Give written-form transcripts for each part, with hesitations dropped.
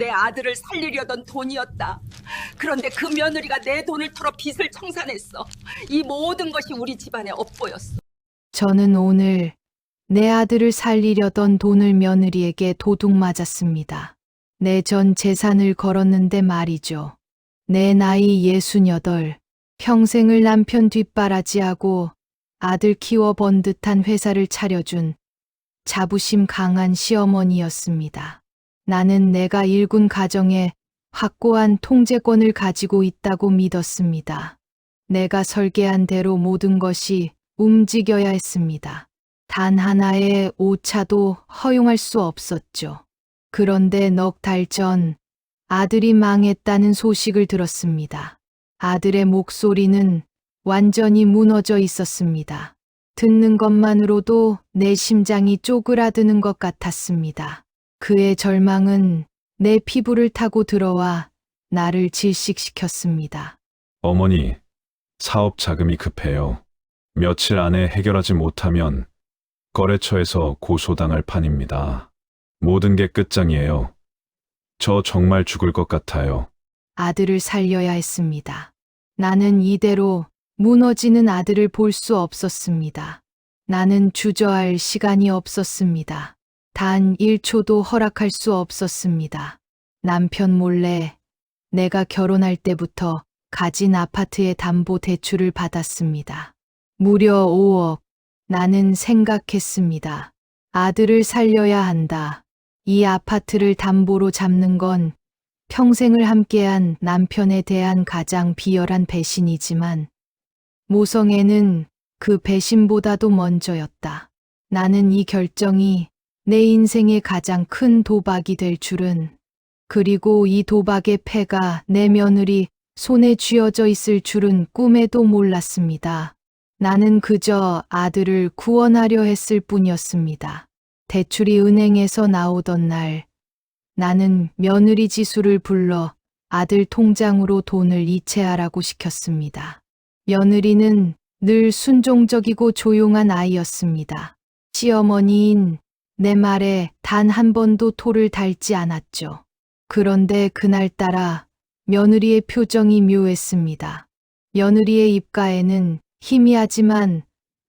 내 아들을 살리려던 돈이었다. 그런데 그 며느리가 내 돈을 털어 빚을 청산했어. 이 모든 것이 우리 집안의 업보였어. 저는 오늘 내 아들을 살리려던 돈을 며느리에게 도둑 맞았습니다. 내 전 재산을 걸었는데 말이죠. 내 나이 68, 평생을 남편 뒷바라지하고 아들 키워 번 듯한 회사를 차려준 자부심 강한 시어머니였습니다. 나는 내가 일군 가정에 확고한 통제권을 가지고 있다고 믿었습니다. 내가 설계한 대로 모든 것이 움직여야 했습니다. 단 하나의 오차도 허용할 수 없었죠. 그런데 넉 달 전 아들이 망했다는 소식을 들었습니다. 아들의 목소리는 완전히 무너져 있었습니다. 듣는 것만으로도 내 심장이 쪼그라드는 것 같았습니다. 그의 절망은 내 피부를 타고 들어와 나를 질식시켰습니다. 어머니, 사업 자금이 급해요. 며칠 안에 해결하지 못하면 거래처에서 고소당할 판입니다. 모든 게 끝장이에요. 저 정말 죽을 것 같아요. 아들을 살려야 했습니다. 나는 이대로 무너지는 아들을 볼 수 없었습니다. 나는 주저할 시간이 없었습니다. 단 1초도 허락할 수 없었습니다. 남편 몰래 내가 결혼할 때부터 가진 아파트의 담보 대출을 받았습니다. 무려 5억. 나는 생각했습니다. 아들을 살려야 한다. 이 아파트를 담보로 잡는 건 평생을 함께한 남편에 대한 가장 비열한 배신이지만 모성애는 그 배신보다도 먼저였다. 나는 이 결정이 내 인생의 가장 큰 도박이 될 줄은, 그리고 이 도박의 패가 내 며느리 손에 쥐어져 있을 줄은 꿈에도 몰랐습니다. 나는 그저 아들을 구원하려 했을 뿐이었습니다. 대출이 은행에서 나오던 날, 나는 며느리 지수를 불러 아들 통장으로 돈을 이체하라고 시켰습니다. 며느리는 늘 순종적이고 조용한 아이였습니다. 시어머니인 내 말에 단 한 번도 토를 달지 않았죠. 그런데 그날따라 며느리의 표정이 묘했습니다. 며느리의 입가에는 희미하지만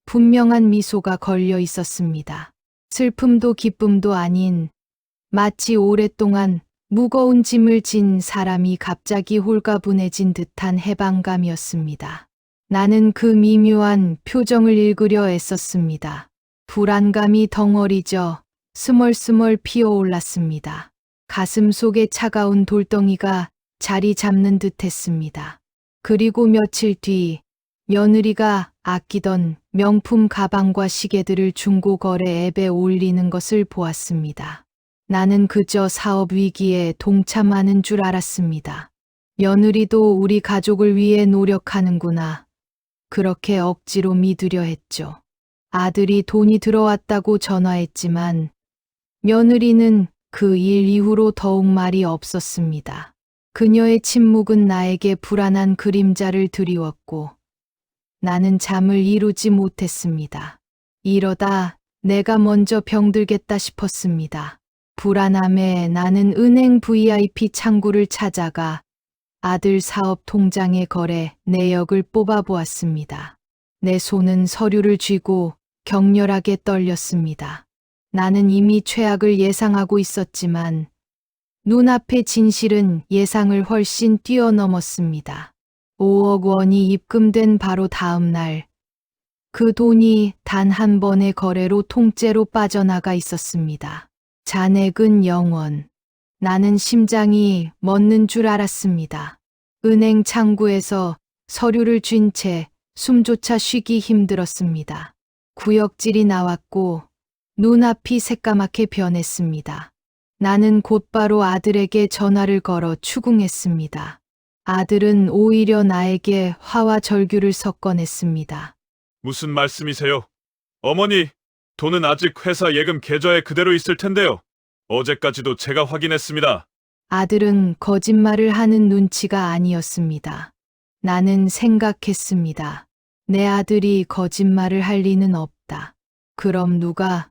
분명한 미소가 걸려 있었습니다. 슬픔도 기쁨도 아닌, 마치 오랫동안 무거운 짐을 진 사람이 갑자기 홀가분해진 듯한 해방감이었습니다. 나는 그 미묘한 표정을 읽으려 애썼습니다. 불안감이 덩어리져 스멀스멀 피어올랐습니다. 가슴 속에 차가운 돌덩이가 자리 잡는 듯 했습니다. 그리고 며칠 뒤 며느리가 아끼던 명품 가방과 시계들을 중고거래 앱에 올리는 것을 보았습니다. 나는 그저 사업 위기에 동참하는 줄 알았습니다. 며느리도 우리 가족을 위해 노력하는구나. 그렇게 억지로 믿으려 했죠. 아들이 돈이 들어왔다고 전화했지만 며느리는 그 일 이후로 더욱 말이 없었습니다. 그녀의 침묵은 나에게 불안한 그림자를 드리웠고 나는 잠을 이루지 못했습니다. 이러다 내가 먼저 병들겠다 싶었습니다. 불안함에 나는 은행 VIP 창구를 찾아가 아들 사업 통장에 걸에 내역을 뽑아보았습니다. 내 손은 서류를 쥐고 격렬하게 떨렸습니다. 나는 이미 최악을 예상하고 있었지만 눈앞의 진실은 예상을 훨씬 뛰어넘었습니다. 5억 원이 입금된 바로 다음 날, 그 돈이 단 한 번의 거래로 통째로 빠져나가 있었습니다. 잔액은 0원. 나는 심장이 멎는 줄 알았습니다. 은행 창구에서 서류를 쥔 채 숨조차 쉬기 힘들었습니다. 구역질이 나왔고 눈앞이 새까맣게 변했습니다. 나는 곧바로 아들에게 전화를 걸어 추궁했습니다. 아들은 오히려 나에게 화와 절규를 섞어냈습니다. 무슨 말씀이세요? 어머니, 돈은 아직 회사 예금 계좌에 그대로 있을 텐데요. 어제까지도 제가 확인했습니다. 아들은 거짓말을 하는 눈치가 아니었습니다. 나는 생각했습니다. 내 아들이 거짓말을 할 리는 없다. 그럼 누가?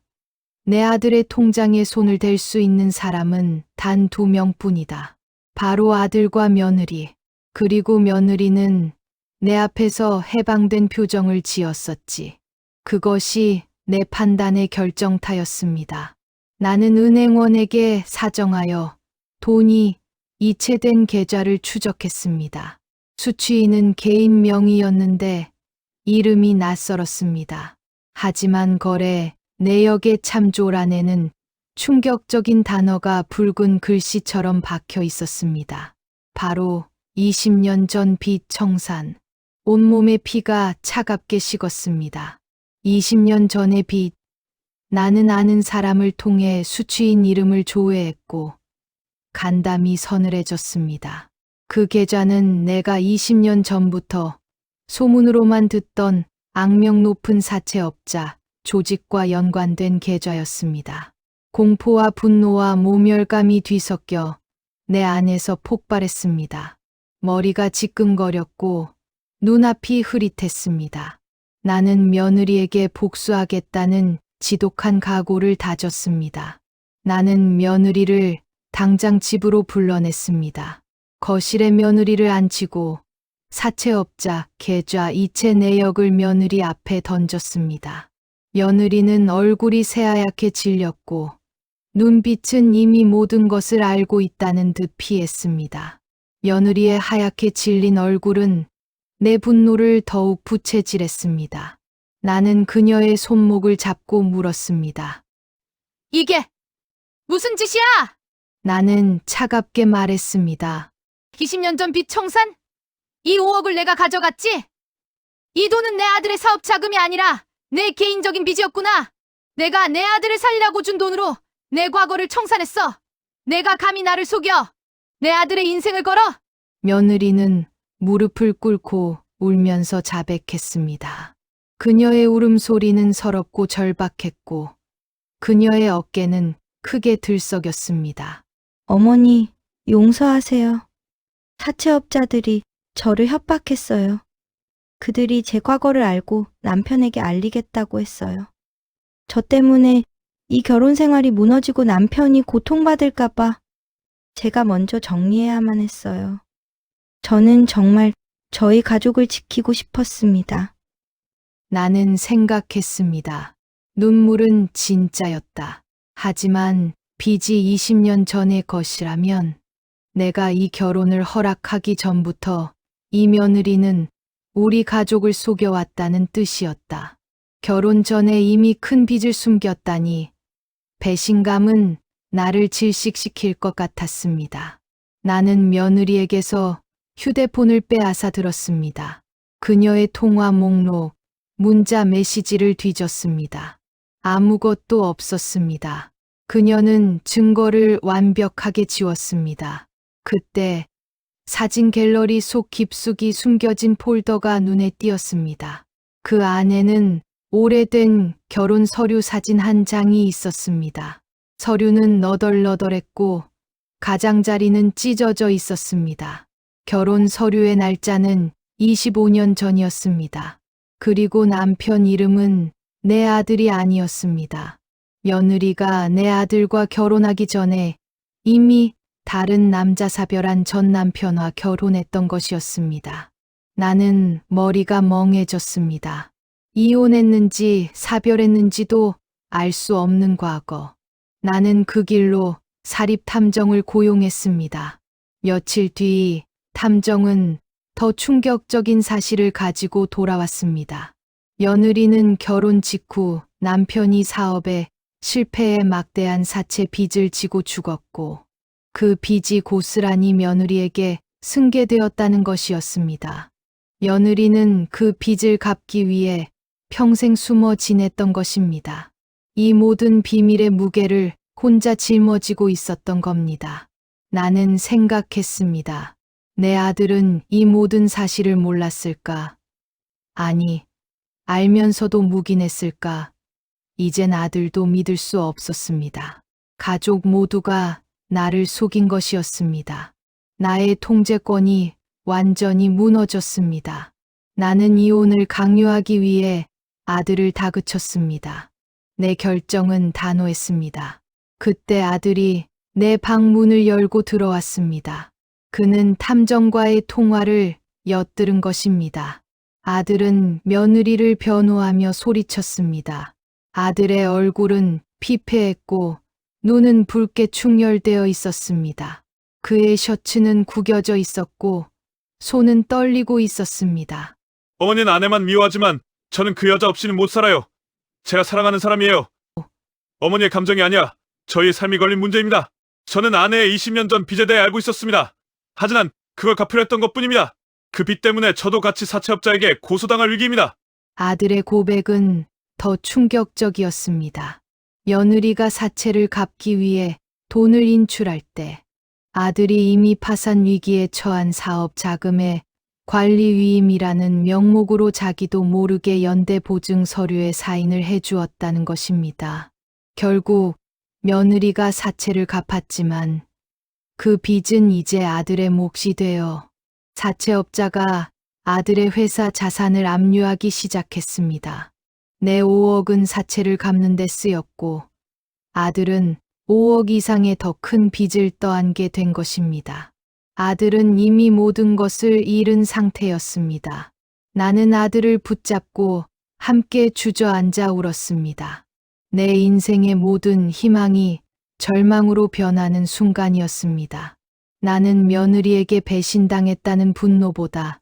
내 아들의 통장에 손을 댈 수 있는 사람은 단 2명뿐이다. 바로 아들과 며느리. 그리고 며느리는 내 앞에서 해방된 표정을 지었었지. 그것이 내 판단의 결정타였습니다. 나는 은행원에게 사정하여 돈이 이체된 계좌를 추적했습니다. 수취인은 개인 명의였는데 이름이 낯설었습니다. 하지만 거래 내역의 참조란에는 충격적인 단어가 붉은 글씨처럼 박혀 있었습니다. 바로 20년 전 빚 청산. 온몸의 피가 차갑게 식었습니다. 20년 전의 빚. 나는 아는 사람을 통해 수취인 이름을 조회했고 간담이 서늘해졌습니다. 그 계좌는 내가 20년 전부터 소문으로만 듣던 악명 높은 사채업자 조직과 연관된 계좌였습니다. 공포와 분노와 모멸감이 뒤섞여 내 안에서 폭발했습니다. 머리가 지끈거렸고 눈앞이 흐릿했습니다. 나는 며느리에게 복수하겠다는 지독한 각오를 다졌습니다. 나는 며느리를 당장 집으로 불러냈습니다. 거실에 며느리를 앉히고 사채업자 계좌 이체 내역을 며느리 앞에 던졌습니다. 며느리는 얼굴이 새하얗게 질렸고 눈빛은 이미 모든 것을 알고 있다는 듯 피했습니다. 며느리의 하얗게 질린 얼굴은 내 분노를 더욱 부채질했습니다. 나는 그녀의 손목을 잡고 물었습니다. 이게 무슨 짓이야? 나는 차갑게 말했습니다. 20년 전 빚 청산? 이 5억을 내가 가져갔지? 이 돈은 내 아들의 사업 자금이 아니라 내 개인적인 빚이었구나. 내가 내 아들을 살리라고 준 돈으로 내 과거를 청산했어. 내가 감히 나를 속여 내 아들의 인생을 걸어? 며느리는 무릎을 꿇고 울면서 자백했습니다. 그녀의 울음소리는 서럽고 절박했고 그녀의 어깨는 크게 들썩였습니다. 어머니, 용서하세요. 사채업자들이 저를 협박했어요. 그들이 제 과거를 알고 남편에게 알리겠다고 했어요. 저 때문에 이 결혼 생활이 무너지고 남편이 고통받을까봐 제가 먼저 정리해야만 했어요. 저는 정말 저희 가족을 지키고 싶었습니다. 나는 생각했습니다. 눈물은 진짜였다. 하지만 빚이 20년 전의 것이라면 내가 이 결혼을 허락하기 전부터 이 며느리는 우리 가족을 속여왔다는 뜻이었다. 결혼 전에 이미 큰 빚을 숨겼다니 배신감은 나를 질식시킬 것 같았습니다. 나는 며느리에게서 휴대폰을 빼앗아 들었습니다. 그녀의 통화 목록, 문자 메시지를 뒤졌습니다. 아무것도 없었습니다. 그녀는 증거를 완벽하게 지웠습니다. 그때 사진 갤러리 속 깊숙이 숨겨진 폴더가 눈에 띄었습니다. 그 안에는 오래된 결혼 서류 사진 한 장이 있었습니다. 서류는 너덜너덜했고 가장자리는 찢어져 있었습니다. 결혼 서류의 날짜는 25년 전이었습니다. 그리고 남편 이름은 내 아들이 아니었습니다. 며느리가 내 아들과 결혼하기 전에 이미 다른 남자사별한 전 남편과 결혼했던 것이었습니다. 나는 머리가 멍해졌습니다. 이혼했는지 사별했는지도 알 수 없는 과거. 나는 그 길로 사립탐정을 고용했습니다. 며칠 뒤 탐정은 더 충격적인 사실을 가지고 돌아왔습니다. 며느리는 결혼 직후 남편이 사업에 실패해 막대한 사채 빚을 지고 죽었고 그 빚이 고스란히 며느리에게 승계되었다는 것이었습니다. 며느리는 그 빚을 갚기 위해 평생 숨어 지냈던 것입니다. 이 모든 비밀의 무게를 혼자 짊어지고 있었던 겁니다. 나는 생각했습니다. 내 아들은 이 모든 사실을 몰랐을까? 아니, 알면서도 묵인했을까? 이젠 아들도 믿을 수 없었습니다. 가족 모두가 나를 속인 것이었습니다. 나의 통제권이 완전히 무너졌습니다. 나는 이혼을 강요하기 위해 아들을 다그쳤습니다. 내 결정은 단호했습니다. 그때 아들이 내 방 문을 열고 들어왔습니다. 그는 탐정과의 통화를 엿들은 것입니다. 아들은 며느리를 변호하며 소리쳤습니다. 아들의 얼굴은 피폐했고 눈은 붉게 충혈되어 있었습니다. 그의 셔츠는 구겨져 있었고 손은 떨리고 있었습니다. 어머니는 아내만 미워하지만 저는 그 여자 없이는 못 살아요. 제가 사랑하는 사람이에요. 어머니의 감정이 아니야. 저희의 삶이 걸린 문제입니다. 저는 아내의 20년 전 빚에 대해 알고 있었습니다. 하지만 그걸 갚으려 했던 것뿐입니다. 그 빚 때문에 저도 같이 사채업자에게 고소당할 위기입니다. 아들의 고백은 더 충격적이었습니다. 며느리가 사채를 갚기 위해 돈을 인출할 때 아들이 이미 파산 위기에 처한 사업 자금의 관리 위임이라는 명목으로 자기도 모르게 연대 보증 서류에 사인을 해주었다는 것입니다. 결국 며느리가 사채를 갚았지만 그 빚은 이제 아들의 몫이 되어 사채업자가 아들의 회사 자산을 압류하기 시작했습니다. 내 5억은 사채를 갚는 데 쓰였고 아들은 5억 이상의 더 큰 빚을 떠안게 된 것입니다. 아들은 이미 모든 것을 잃은 상태였습니다. 나는 아들을 붙잡고 함께 주저앉아 울었습니다. 내 인생의 모든 희망이 절망으로 변하는 순간이었습니다. 나는 며느리에게 배신당했다는 분노보다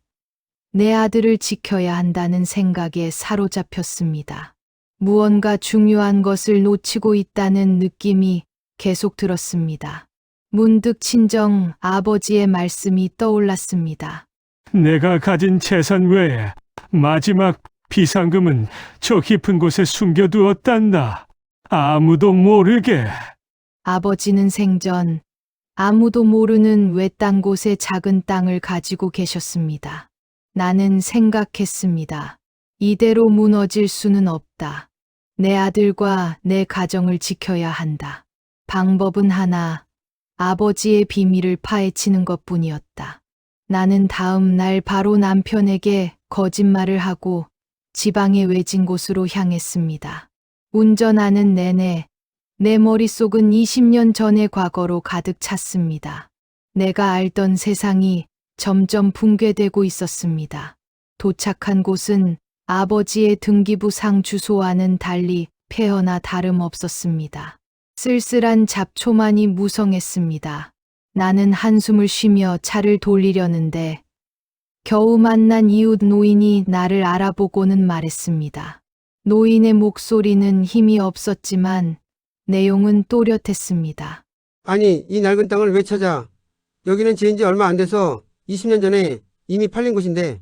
내 아들을 지켜야 한다는 생각에 사로잡혔습니다. 무언가 중요한 것을 놓치고 있다는 느낌이 계속 들었습니다. 문득 친정 아버지의 말씀이 떠올랐습니다. 내가 가진 재산 외에 마지막 비상금은 저 깊은 곳에 숨겨두었단다. 아무도 모르게. 아버지는 생전 아무도 모르는 외딴 곳에 작은 땅을 가지고 계셨습니다. 나는 생각했습니다. 이대로 무너질 수는 없다. 내 아들과 내 가정을 지켜야 한다. 방법은 하나, 아버지의 비밀을 파헤치는 것뿐이었다. 나는 다음 날 바로 남편에게 거짓말을 하고 지방의 외진 곳으로 향했습니다. 운전하는 내내 내 머릿속은 20년 전의 과거로 가득 찼습니다. 내가 알던 세상이 점점 붕괴되고 있었습니다. 도착한 곳은 아버지의 등기부상 주소와는 달리 폐허나 다름없었습니다. 쓸쓸한 잡초만이 무성했습니다. 나는 한숨을 쉬며 차를 돌리려는데 겨우 만난 이웃 노인이 나를 알아보고는 말했습니다. 노인의 목소리는 힘이 없었지만 내용은 또렷했습니다. 아니, 이 낡은 땅을 왜 찾아? 여기는 지은 지 얼마 안 돼서 20년 전에 이미 팔린 곳인데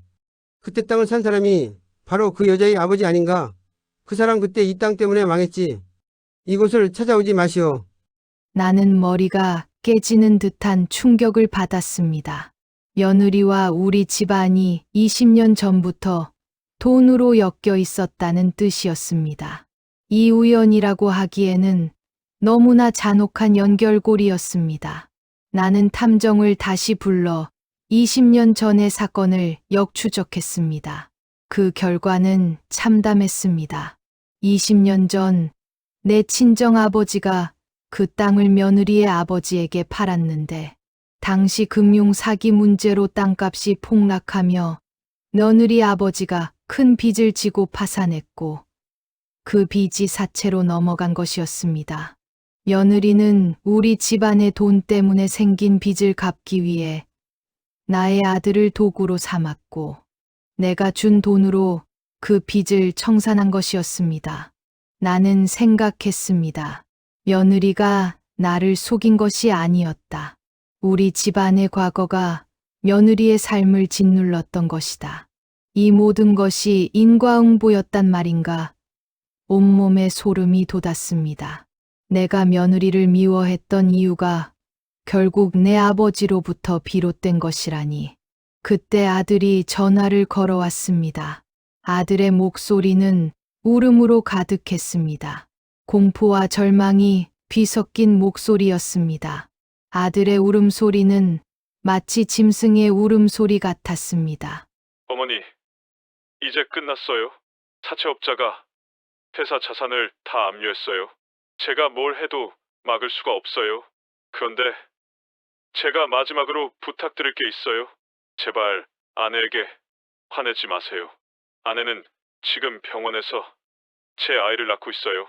그때 땅을 산 사람이 바로 그 여자의 아버지 아닌가? 그 사람 그때 이 땅 때문에 망했지. 이곳을 찾아오지 마시오. 나는 머리가 깨지는 듯한 충격을 받았습니다. 며느리와 우리 집안이 20년 전부터 돈으로 엮여 있었다는 뜻이었습니다. 이 우연이라고 하기에는 너무나 잔혹한 연결고리였습니다. 나는 탐정을 다시 불러 20년 전의 사건을 역추적했습니다. 그 결과는 참담했습니다. 20년 전 내 친정아버지가 그 땅을 며느리의 아버지에게 팔았는데 당시 금융 사기 문제로 땅값이 폭락하며 며느리 아버지가 큰 빚을 지고 파산했고 그 빚이 사채로 넘어간 것이었습니다. 며느리는 우리 집안의 돈 때문에 생긴 빚을 갚기 위해 나의 아들을 도구로 삼았고 내가 준 돈으로 그 빚을 청산한 것이었습니다. 나는 생각했습니다. 며느리가 나를 속인 것이 아니었다. 우리 집안의 과거가 며느리의 삶을 짓눌렀던 것이다. 이 모든 것이 인과응보였단 말인가? 온몸에 소름이 돋았습니다. 내가 며느리를 미워했던 이유가 결국 내 아버지로부터 비롯된 것이라니. 그때 아들이 전화를 걸어왔습니다. 아들의 목소리는 울음으로 가득했습니다. 공포와 절망이 뒤섞인 목소리였습니다. 아들의 울음소리는 마치 짐승의 울음소리 같았습니다. 어머니, 이제 끝났어요. 사채업자가 회사 자산을 다 압류했어요. 제가 뭘 해도 막을 수가 없어요. 그런데 제가 마지막으로 부탁드릴 게 있어요. 제발 아내에게 화내지 마세요. 아내는 지금 병원에서 제 아이를 낳고 있어요.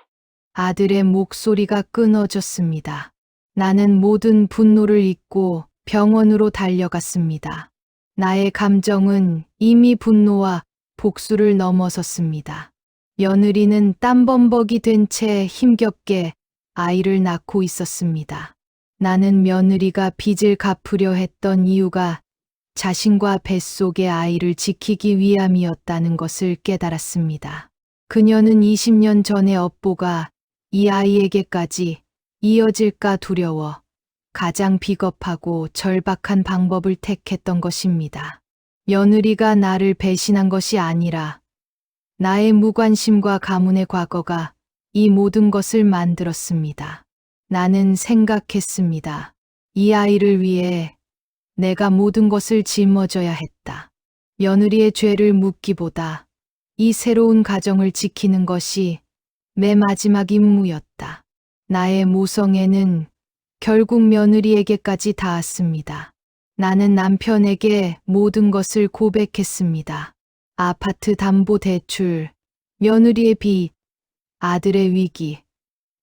아들의 목소리가 끊어졌습니다. 나는 모든 분노를 잊고 병원으로 달려갔습니다. 나의 감정은 이미 분노와 복수를 넘어섰습니다. 며느리는 땀범벅이 된 채 힘겹게 아이를 낳고 있었습니다. 나는 며느리가 빚을 갚으려 했던 이유가 자신과 뱃속의 아이를 지키기 위함이었다는 것을 깨달았습니다. 그녀는 20년 전의 업보가 이 아이에게까지 이어질까 두려워 가장 비겁하고 절박한 방법을 택했던 것입니다. 며느리가 나를 배신한 것이 아니라 나의 무관심과 가문의 과거가 이 모든 것을 만들었습니다. 나는 생각했습니다. 이 아이를 위해 내가 모든 것을 짊어져야 했다. 며느리의 죄를 묻기보다 이 새로운 가정을 지키는 것이 내 마지막 임무였다. 나의 모성애는 결국 며느리에게까지 닿았습니다. 나는 남편에게 모든 것을 고백했습니다. 아파트 담보 대출, 며느리의 빚, 아들의 위기,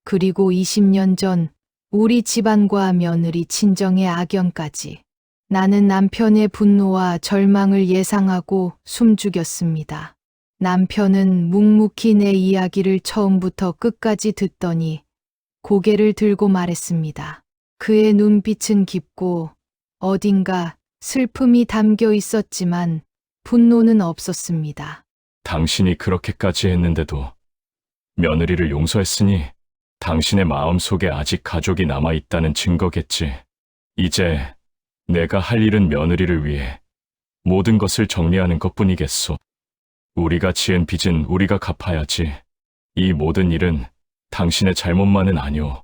그리고 20년 전 우리 집안과 며느리 친정의 악연까지. 나는 남편의 분노와 절망을 예상하고 숨죽였습니다. 남편은 묵묵히 내 이야기를 처음부터 끝까지 듣더니 고개를 들고 말했습니다. 그의 눈빛은 깊고 어딘가 슬픔이 담겨 있었지만 분노는 없었습니다. 당신이 그렇게까지 했는데도 며느리를 용서했으니 당신의 마음속에 아직 가족이 남아있다는 증거겠지. 이제 내가 할 일은 며느리를 위해 모든 것을 정리하는 것뿐이겠소. 우리가 지은 빚은 우리가 갚아야지. 이 모든 일은 당신의 잘못만은 아니오.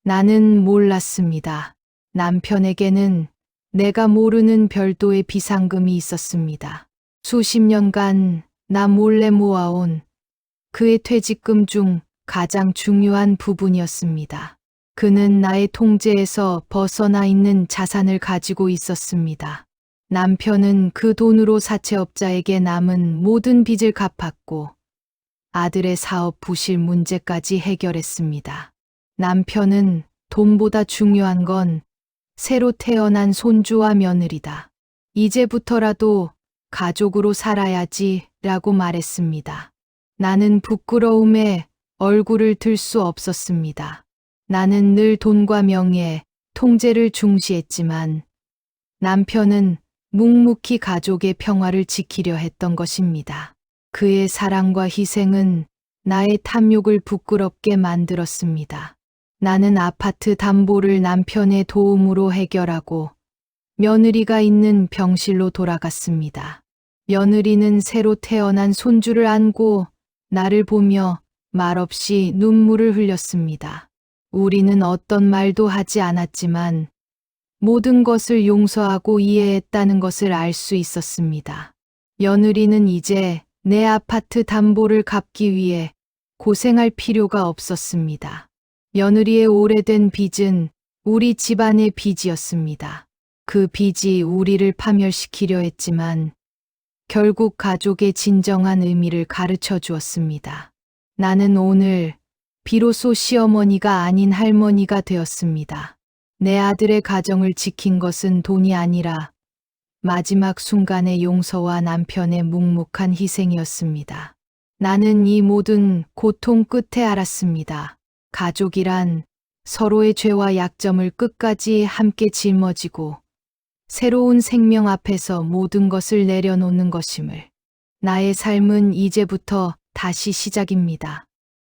나는 몰랐습니다. 남편에게는 내가 모르는 별도의 비상금이 있었습니다. 수십 년간 나 몰래 모아온 그의 퇴직금 중 가장 중요한 부분이었습니다. 그는 나의 통제에서 벗어나 있는 자산을 가지고 있었습니다. 남편은 그 돈으로 사채업자에게 남은 모든 빚을 갚았고 아들의 사업 부실 문제까지 해결했습니다. 남편은 돈보다 중요한 건 새로 태어난 손주와 며느리다. 이제부터라도 가족으로 살아야지 라고 말했습니다. 나는 부끄러움에 얼굴을 들 수 없었습니다. 나는 늘 돈과 명예, 통제를 중시했지만 남편은 묵묵히 가족의 평화를 지키려 했던 것입니다. 그의 사랑과 희생은 나의 탐욕을 부끄럽게 만들었습니다. 나는 아파트 담보를 남편의 도움으로 해결하고 며느리가 있는 병실로 돌아갔습니다. 며느리는 새로 태어난 손주를 안고 나를 보며 말없이 눈물을 흘렸습니다. 우리는 어떤 말도 하지 않았지만 모든 것을 용서하고 이해했다는 것을 알 수 있었습니다. 며느리는 이제 내 아파트 담보를 갚기 위해 고생할 필요가 없었습니다. 며느리의 오래된 빚은 우리 집안의 빚이었습니다. 그 빚이 우리를 파멸시키려 했지만 결국 가족의 진정한 의미를 가르쳐 주었습니다. 나는 오늘 비로소 시어머니가 아닌 할머니가 되었습니다. 내 아들의 가정을 지킨 것은 돈이 아니라 마지막 순간의 용서와 남편의 묵묵한 희생이었습니다. 나는 이 모든 고통 끝에 알았습니다. 가족이란 서로의 죄와 약점을 끝까지 함께 짊어지고 새로운 생명 앞에서 모든 것을 내려놓는 것임을. 나의 삶은 이제부터 다시 시작입니다.